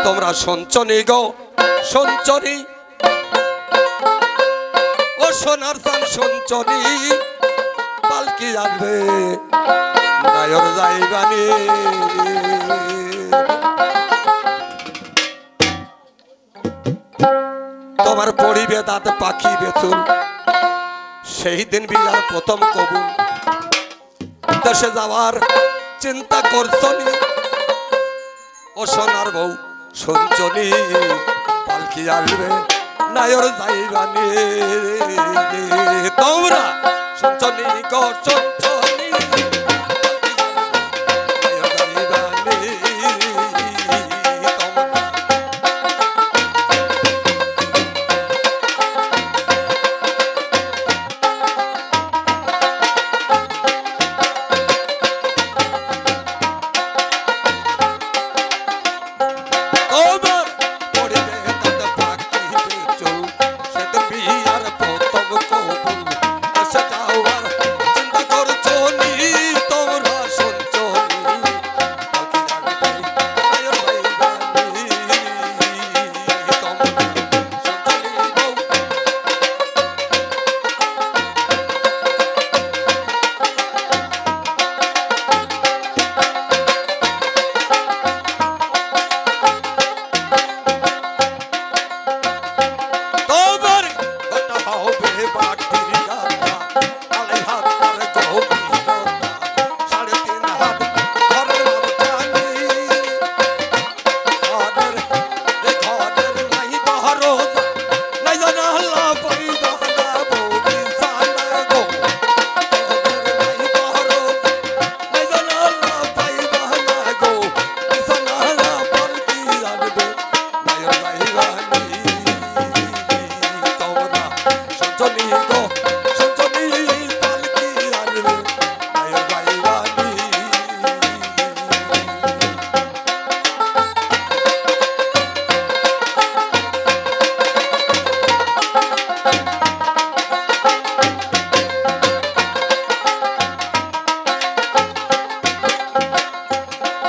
তোমরা সঞ্চনী গো সঞ্চনী, ও সোনার চান সঞ্চনী পালকি আসবে নায়র যাইবানি। তোমার পড়িবে দাঁত পাখি বেচুল, সেই দিন বিয়ার প্রথম কবুল। দেশে যাওয়ার চিন্তা করছনি, ও সোনার বউ সঞ্চনী পালকি আসবে নায়র যাইবানি। তোমরা সঞ্চনী গো সঞ্চনী নায়র যাইবানি।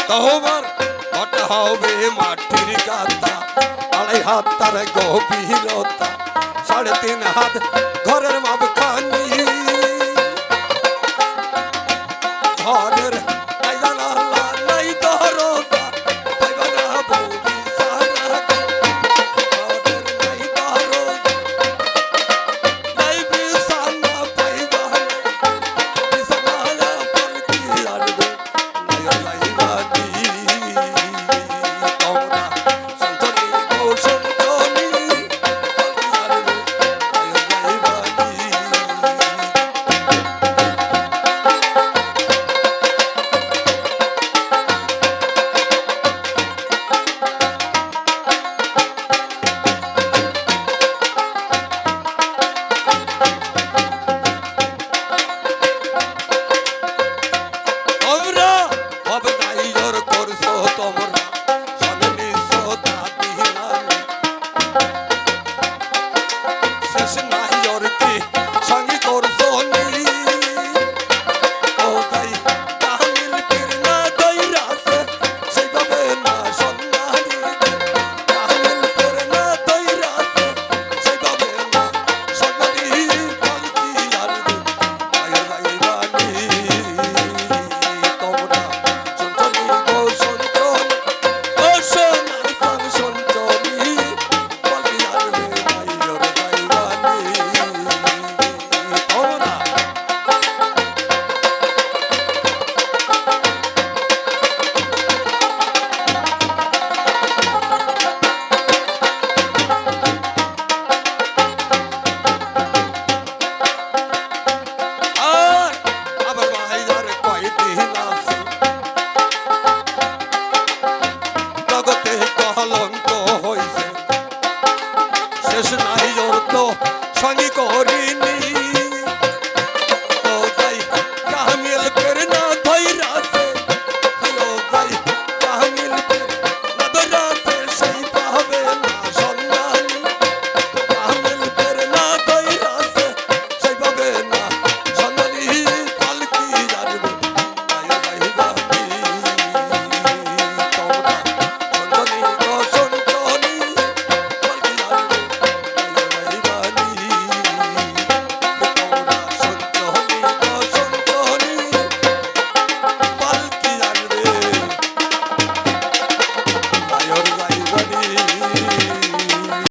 তোমার ঘটা হবে মাটির গাতা, 2.5 হাত তার গভীরতা, 3.5 হাত ঘরের মাপখানি। ঘরের নাই জানা নাই দরজা, পাইবা না বৌদি সারা। ঘরের নাই দরজা নাই বিছানা, পাইবা না বিছানা পালকি আসবে নায়র যাইবানি। তোমরা